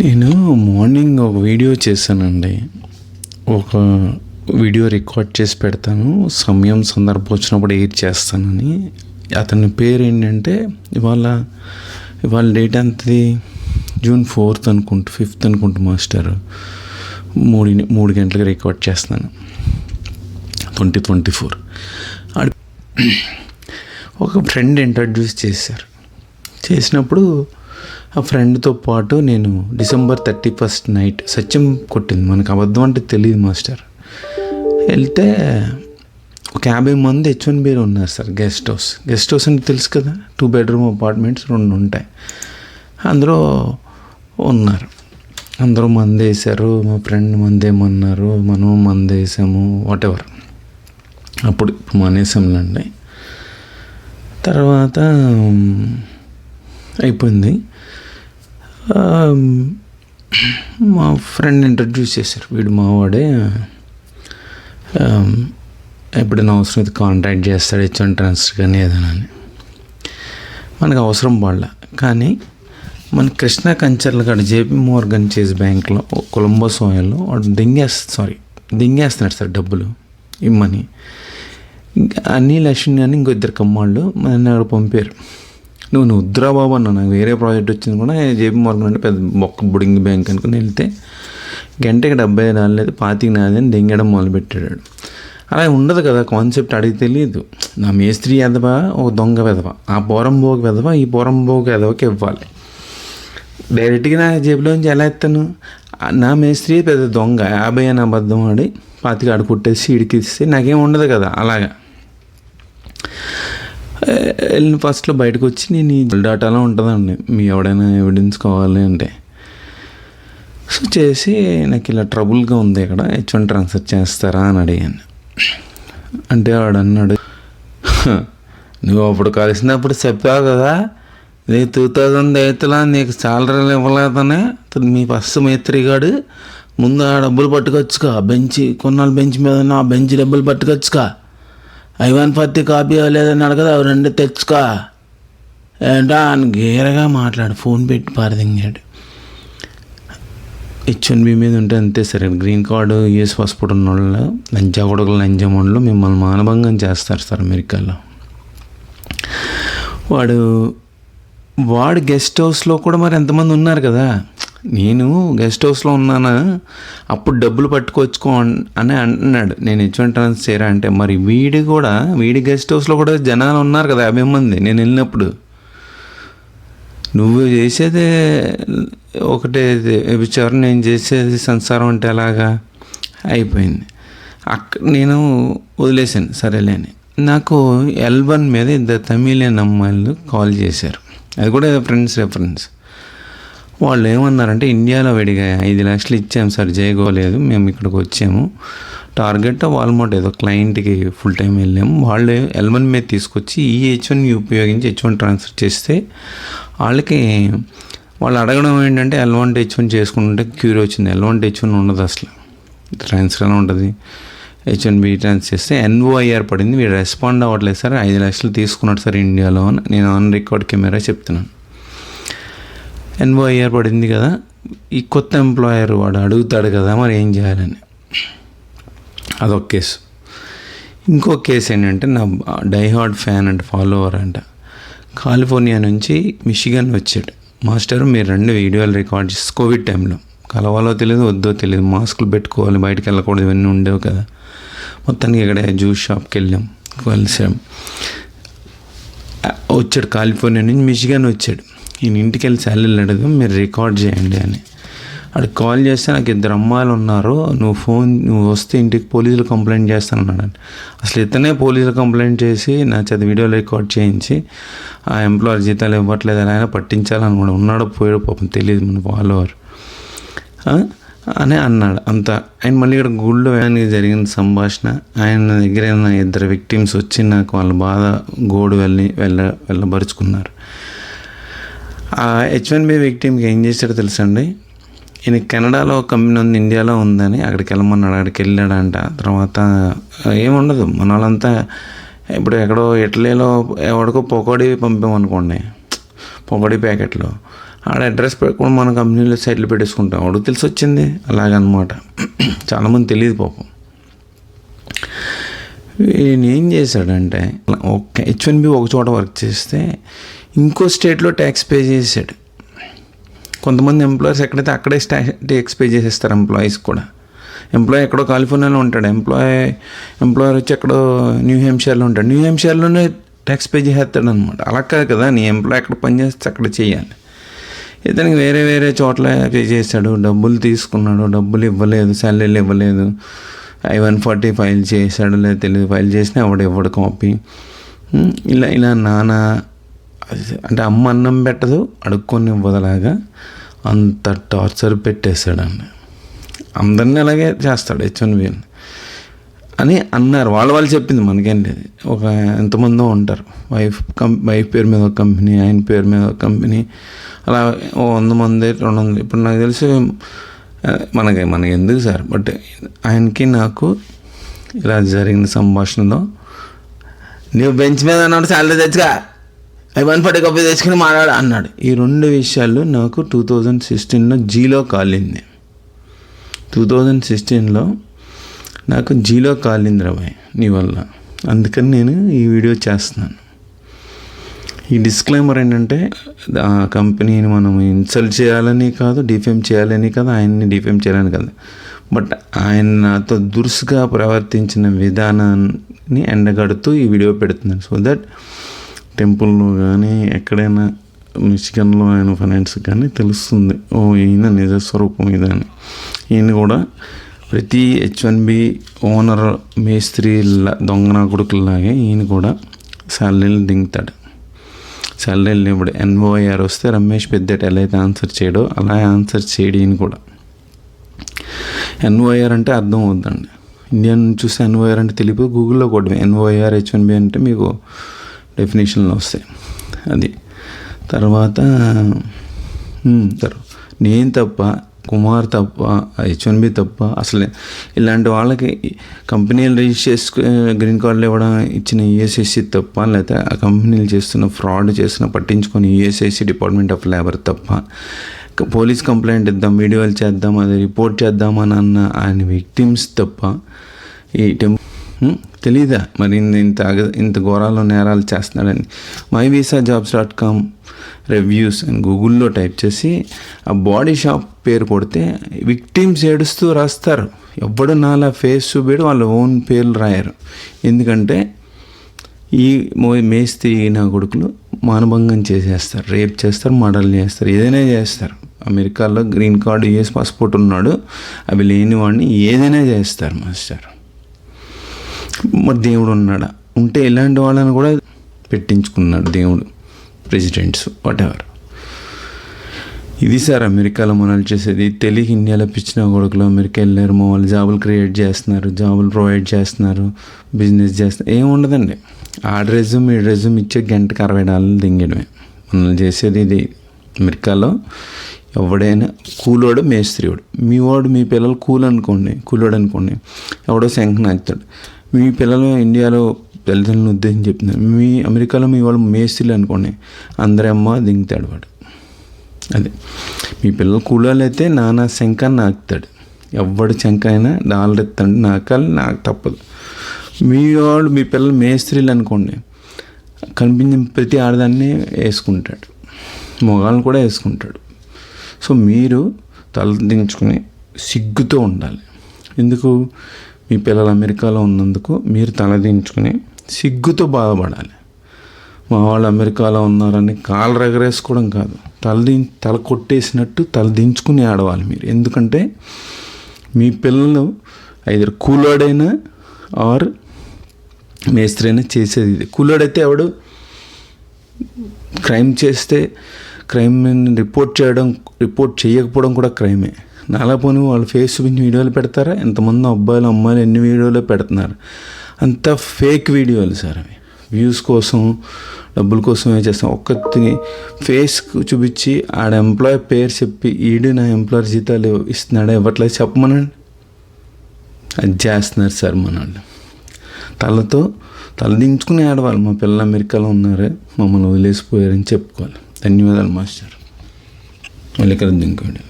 నేను మార్నింగ్ ఒక వీడియో చేశానండి. ఒక వీడియో రికార్డ్ చేసి పెడతాను, సమయం సందర్భం వచ్చినప్పుడు ఎయిర్ చేస్తానని. అతని పేరు ఏంటంటే ఇవాళ డేట్ అంతది June 4th అనుకుంటా, 5th అనుకుంటా మాస్టర్. 3 గంటలకు రికార్డ్ చేస్తున్నాను 2024. ఒక ఫ్రెండ్ ఇంట్రడ్యూస్ చేసినప్పుడు ఆ ఫ్రెండ్తో పాటు నేను December 31st నైట్ సత్యం కొట్టింది. మనకు అబద్ధం అంటే తెలియదు మాస్టర్. వెళ్తే ఒక 50 మంది H1B ఉన్నారు సార్. గెస్ట్ హౌస్ అంటే తెలుసు కదా, 2 bedroom అపార్ట్మెంట్స్ 2 ఉంటాయి. అందులో ఉన్నారు. అందరూ మంది వేసారు. మా ఫ్రెండ్ మందేమన్నారు, మనం మంది వేసాము, వాటెవర్. అప్పుడు మానేసాంలేండి. తర్వాత అయిపోయింది. మా ఫ్రెండ్ ఇంట్రడ్యూస్ చేశారు, వీడు మావాడే, ఎప్పుడైనా అవసరం అయితే కాంటాక్ట్ చేస్తాడు, H1 ట్రాన్స్ఫర్ కానీ ఏదైనా అని. మనకు అవసరం పడలే. కానీ మన కృష్ణా కంచర్ల కాడ JP Morgan Chase బ్యాంక్లో కొలంబస్ ఆయిల్లో వాడు దింగేస్తున్నాడు సార్ డబ్బులు ఇమ్మని. అనిల్ అశ్విని అని ఇంకో 2 కమ్మాళ్ళు నన్ను అక్కడ పంపారు. నువ్వు వద్దురా బాబు అన్నా, నాకు వేరే ప్రాజెక్ట్ వచ్చింది కూడా. JP Morgan అంటే పెద్ద బొక్క బుడింగ్ బ్యాంక్ అనుకుని వెళ్తే గంటకి 70 రాలేదు, 25 నాది అని దింగడం మొదలుపెట్టాడు. అలా ఉండదు కదా కాన్సెప్ట్. అడిగి తెలియదు. నా మేస్త్రి ఎదవా, ఒక దొంగ వెదవా, ఆ పోరంబోగు వెదవా, ఈ పోరంబోగు వెదవకి ఇవ్వాలి. డైరెక్ట్గా నా జేబులోంచి ఎలా ఎత్తాను? నా మేస్త్రి పెద్ద దొంగ, 50 అని అబద్ధం ఆడి 25 ఆడు కొట్టేసి ఇడికి ఇస్తే నాకేం ఉండదు కదా. అలాగా వెళ్ళిన ఫస్ట్లో బయటకు వచ్చి నేను ఈ డేటాలో ఉంటుందండి, మీ ఎవడైనా ఎవిడెన్స్ కావాలి అంటే. సో చేసి నాకు ఇలా ట్రబుల్గా ఉంది, ఇక్కడ H1 ట్రాన్స్ఫర్ చేస్తారా అని అడిగాను. అంటే వాడు అన్నాడు, నువ్వు అప్పుడు కలిసినప్పుడు చెప్పావు కదా, నీ 2008లో నీకు సాలరీలు ఇవ్వలేదనే మీ ఫస్ట్ మేస్త్రిగాడు ముందు ఆ డబ్బులు పట్టుకొచ్చుకో, కొన్నాళ్ళు బెంచ్ మీద ఆ బెంచ్ డబ్బులు పట్టుకొచ్చుకో, I-140 కాపీ లేదని అడగదు, అవి 2 తెచ్చుకో ఏంటో అని గేరగా మాట్లాడు. ఫోన్ పెట్టి పారదింగాడు. H1B మీద ఉంటే అంతే సరే. గ్రీన్ కార్డు US పాస్పోర్ట్ ఉన్న వాళ్ళు, లంచగొడగలు లంచమోళ్ళు మిమ్మల్ని మానభంగం చేస్తారు సార్ అమెరికాలో. వాడు గెస్ట్ హౌస్లో కూడా మరి ఎంతమంది ఉన్నారు కదా. నేను గెస్ట్ హౌస్లో ఉన్నానా, అప్పుడు డబ్బులు పట్టుకొచ్చుకో అని అంటున్నాడు. నేను H1 ట్రాన్స్ఫర్ చేయరా అంటే, మరి వీడి గెస్ట్ హౌస్లో కూడా జనాలు ఉన్నారు కదా 50 మంది నేను వెళ్ళినప్పుడు. నువ్వు చేసేదే ఒకటే విచారణ, నేను చేసేది సంసారం అంటే అలాగా అయిపోయింది. నేను వదిలేసాను సరేలేని. నాకు L1 మీద 2 తమిళియన్ అమ్మాయిలు కాల్ చేశారు. అది కూడా రెఫరెన్స్. వాళ్ళు ఏమన్నారంటే, ఇండియాలో విడిగా 5 లక్షలు ఇచ్చాము సార్, చేయగోలేదు, మేము ఇక్కడికి వచ్చాము, టార్గెట్ వాల్మార్ట్ ఏదో క్లయింట్కి ఫుల్ టైం వెళ్ళాము, వాళ్ళు L1 మీద తీసుకొచ్చి ఈ H1 ఉపయోగించి H1 ట్రాన్స్ఫర్ చేస్తే వాళ్ళు అడగడం ఏంటంటే, L1 to H1 చేసుకుంటుంటే క్యూరీ వచ్చింది. L1 to H1 ఉండదు అసలు, ట్రాన్స్ఫర్ ఎలా ఉంటుంది. H1B ట్రాన్స్ఫర్ చేస్తే NOIR పడింది. వీడు రెస్పాండ్ అవ్వట్లేదు సార్, 5 లక్షలు తీసుకున్నాడు సార్ ఇండియాలో అని నేను ఆన్ రికార్డ్ కెమెరా చెప్తున్నాను. NOIR పడింది కదా, ఈ కొత్త ఎంప్లాయర్ వాడు అడుగుతాడు కదా మరి ఏం చేయాలని. అదొక కేసు. ఇంకో కేసు ఏంటంటే, నా డైహార్డ్ ఫ్యాన్ అండ్ ఫాలోవర్ అంట, కాలిఫోర్నియా నుంచి మిషిగన్ వచ్చాడు. మాస్టర్ మీరు 2 వీడియోలు రికార్డ్ చేసి, కోవిడ్ టైంలో కలవాలో తెలియదు, వద్దో తెలియదు, మాస్కులు పెట్టుకోవాలి, బయటకు వెళ్ళకూడదు, ఇవన్నీ ఉండేవి కదా. మొత్తానికి ఇక్కడ జ్యూస్ షాప్కి కలిసాం. వచ్చాడు కాలిఫోర్నియా నుంచి మిషిగన్ వచ్చాడు. ఈయన ఇంటికి వెళ్ళి సెల్లు అడగదు, మీరు రికార్డ్ చేయండి అని. అక్కడ కాల్ చేస్తే, నాకు 2 అమ్మాయిలు ఉన్నారు, నువ్వు వస్తే ఇంటికి పోలీసులు కంప్లైంట్ చేస్తానన్నాడు. అసలు ఇతనే పోలీసులు కంప్లైంట్ చేసి నా చేత వీడియో రికార్డ్ చేయించి ఆ ఎంప్లాయర్ జీతాలు ఇవ్వట్లేదు అని పట్టించాలనుకున్నాడు. ఉన్నాడో పోయాడో పాపం తెలియదు మన ఫాలోవర్ అని అన్నాడు. అంతా ఆయన మళ్ళీ ఇక్కడ గుళ్ళో వేయడానికి జరిగిన సంభాషణ. ఆయన దగ్గర 2 విక్టిమ్స్ వచ్చి నాకు వాళ్ళ బాధ గోడు వెళ్ళబరుచుకున్నారు. ఆ H1B విక్టిమ్కి ఏం చేశాడో తెలుసండి, ఈయన కెనడాలో కంపెనీ ఉంది, ఇండియాలో ఉందని అక్కడికి వెళ్ళమన్నాడు. అక్కడికి వెళ్ళాడంట. తర్వాత ఏముండదు, మన వాళ్ళంతా ఇప్పుడు ఎక్కడో ఇటలీలో ఎవడికో పొకోడీ పంపామనుకోండి, పొకోడీ ప్యాకెట్లో ఆడ అడ్రస్ కూడా మన కంపెనీలో సైట్లు పెట్టేసుకుంటాం. వాడు తెలిసి వచ్చింది అలాగనమాట. చాలామంది తెలియదు పాపం. ఈయన ఏం చేశాడంటే ఒక H1B ఒక చోట వర్క్ చేస్తే ఇంకో స్టేట్లో ట్యాక్స్ పే చేశాడు. కొంతమంది ఎంప్లాయీస్ ఎక్కడైతే అక్కడే ట్యాక్స్ పే చేసేస్తారు. ఎంప్లాయీస్ కూడా ఎంప్లాయీ ఎక్కడో కాలిఫోర్నియాలో ఉంటాడు, ఎంప్లాయర్ వచ్చి ఎక్కడో న్యూ హెంప్షైర్లో ఉంటాడు, న్యూ హెంప్షైర్లోనే ట్యాక్స్ పే చేసేస్తాడు అనమాట. అలా కాదు కదా, నీ ఎంప్లాయీ ఎక్కడ పని చేస్తే అక్కడ చేయాలి. ఇతనికి వేరే వేరే చోట్ల పే చేశాడు, డబ్బులు తీసుకున్నాడు, డబ్బులు ఇవ్వలేదు, శాలరీలు ఇవ్వలేదు, I-140 ఫైల్ చేశాడు లేదా తెలియదు, ఫైల్ చేసినా ఇవ్వడు కాపీ. ఇలా నానా అంటే అమ్మ అన్నం పెట్టదు అడుక్కొని ఇవ్వదలాగా అంత టార్చర్ పెట్టేశాడండి. అందరినీ అలాగే చేస్తాడు H1B అని అన్నారు. వాళ్ళు చెప్పింది, మనకేం లేదు. ఒక ఎంతమందో ఉంటారు, వైఫ్ పేరు మీద ఒక కంపెనీ, ఆయన పేరు మీద ఒక కంపెనీ, అలా 100 మంది 200. ఇప్పుడు నాకు తెలిసి మనకి ఎందుకు సార్, బట్ ఆయనకి నాకు ఇలా జరిగిన సంభాషణలో, నువ్వు బెంచ్ మీద అన్నాడు శాలరీ తెచ్చుగా, I-140 కాపీ తెచ్చుకుని మాట్లాడు అన్నాడు. ఈ 2 విషయాలు నాకు 2016లో జీలో కాలింది. 2016లో నాకు జీలో కాలింది రాబాయ్ నీ వల్ల. అందుకని నేను ఈ వీడియో చేస్తున్నాను. ఈ డిస్క్లైమర్ ఏంటంటే ఆ కంపెనీని మనం ఇన్సల్ట్ చేయాలని కాదు, డిఫేమ్ చేయాలని కాదు, ఆయన్ని డిఫేమ్ చేయాలని కాదు, బట్ ఆయన నాతో దురుసుగా ప్రవర్తించిన విధానాన్ని ఎండగడుతూ ఈ వీడియో పెడుతున్నాను. సో దట్ టెంపుల్లో కానీ ఎక్కడైనా మిచిగన్లో ఆయన ఫైనాన్స్ కానీ తెలుస్తుంది, ఓ ఈయన నిజస్వరూపం ఇదని. ఈయన కూడా ప్రతి H1B ఓనర్ మేస్త్రి దొంగన కొడుకులాగే ఈయన కూడా శాలరీలు దింగుతాడు. శాలరీలు ఇప్పుడు NOIR వస్తే రమేష్ పెద్దట ఎలా అయితే ఆన్సర్ చేయడో అలా ఆన్సర్ చేయడు ఈయన కూడా. NOIR అంటే అర్థం అవుతుందండి. ఇండియన్ చూస్తే NOIR అంటే తెలియదు, గూగుల్లో కొట్టమే NOIR H1B అంటే మీకు డెఫినేషన్లో వస్తాయి. అది తర్వాత నేను తప్ప, కుమార్ తప్ప, H1B తప్ప, అసలు ఇలాంటి వాళ్ళకి కంపెనీలు రిజిస్టర్ చేసుకుని గ్రీన్ కార్డులు ఇవ్వడం ఇచ్చిన ESIC తప్ప, లేకపోతే ఆ కంపెనీలు చేస్తున్న ఫ్రాడ్ చేస్తున్న పట్టించుకొని ESIC డిపార్ట్మెంట్ ఆఫ్ లేబర్ తప్ప, పోలీస్ కంప్లైంట్ ఇద్దాం, వీడియోలు చేద్దాం, అది రిపోర్ట్ చేద్దామని అన్న ఆయన విక్టిమ్స్ తప్ప ఈ తెలీదా మరి ఇంత ఘోరాలు నేరాలు చేస్తున్నాడని. myvisajobs.com రివ్యూస్ అని గూగుల్లో టైప్ చేసి ఆ బాడీ షాప్ పేరు కొడితే విక్టిమ్స్ ఏడుస్తూ రాస్తారు. ఎవ్వడు నాలా ఫేస్ చూపాడు, వాళ్ళ ఓన్ పేర్లు రాయరు. ఎందుకంటే ఈ మేస్త్రి నా కొడుకులు మానభంగం చేసేస్తారు, రేప్ చేస్తారు, మర్డర్లు చేస్తారు, ఏదైనా చేస్తారు. అమెరికాలో గ్రీన్ కార్డు US పాస్పోర్ట్ ఉన్నాడు, అవి లేని వాడిని ఏదైనా చేస్తారు మాస్టర్. మరి దేవుడు ఉన్నాడా? ఉంటే ఇలాంటి వాళ్ళని కూడా పెట్టించుకున్నాడు దేవుడు, ప్రెసిడెంట్స్ వాటెవర్. ఇది సార్ అమెరికాలో మనల్ని చేసేది. తెలుగు ఇండియాలో పిచ్చిన కొడుకులు అమెరికా వెళ్ళారు, మా వాళ్ళు జాబులు క్రియేట్ చేస్తున్నారు, జాబులు ప్రొవైడ్ చేస్తున్నారు, బిజినెస్ చేస్తున్నారు. ఏముండదండి, ఆ రెజ్యూమ్ ఈ రెజ్యూమ్ ఇచ్చే గంటకి $60 దింగడమే మనల్ని చేసేది. ఇది అమెరికాలో ఎవడైనా కూలోడు మేస్త్రివాడు. మీ వాడు మీ పిల్లలు కూలోడు అనుకోండి, ఎవడో శంఖన అవుతాడు. మీ పిల్లలు ఇండియాలో తల్లిదండ్రులను ఉద్దేశించి చెప్తున్నారు, మీ అమెరికాలో మీ వాళ్ళు మేస్త్రీలు అనుకోండి, అందరమ్మ దింగుతాడు వాడు. అదే మీ పిల్లలు కూలోళ్ళు అయితే నానా శంఖ నాకుతాడు. ఎవడు శంఖ అయినా $1 ఎత్తాడు, నాకు తప్పదు. మీ పిల్లలు మేస్త్రీలు అనుకోండి, కనిపించిన ప్రతి ఆడదాన్ని వేసుకుంటాడు, మొగాళ్ళని కూడా వేసుకుంటాడు. సో మీరు తలదించుకుని సిగ్గుతో ఉండాలి. ఎందుకు? మీ పిల్లలు అమెరికాలో ఉన్నందుకు మీరు తలదించుకుని సిగ్గుతో బాధపడాలి. మా వాళ్ళు అమెరికాలో ఉన్నారని కాళ్ళు ఎగరేసుకోవడం కాదు, తల కొట్టేసినట్టు తలదించుకుని ఆడవాలి మీరు. ఎందుకంటే మీ పిల్లలు ఐదర్ కూలోడైనా ఆర్ మేస్త్రి అయినా చేసేది ఇది. కూలోడైతే ఎవడు క్రైమ్ చేస్తే క్రైమ్ రిపోర్ట్ చేయకపోవడం కూడా క్రైమే. నాలా పోనీ వాళ్ళు ఫేస్ చూపించి వీడియోలు పెడతారా? ఎంతమంది అబ్బాయిలు అమ్మాయిలు ఎన్ని వీడియోలు పెడుతున్నారు, అంతా ఫేక్ వీడియోలు సార్. అవి వ్యూస్ కోసం డబ్బుల కోసమే చేస్తాం. ఒక్కటి ఫేస్ చూపించి ఆడ ఎంప్లాయీ పేరు చెప్పి ఈడు నా ఎంప్లాయర్ జీతాలు ఇస్తున్నాడా ఇవ్వట్లేదు చెప్పమనండి, అది చేస్తున్నారు సార్ మన వాళ్ళు. తలదించుకుని ఆడవాళ్ళు. మా పిల్లలు అమెరికాలో ఉన్నారే, మమ్మల్ని వదిలేసిపోయారని చెప్పుకోవాలి. ధన్యవాదాలు మాస్టర్. మళ్ళీ కలుద్దాం ఇంకోటి.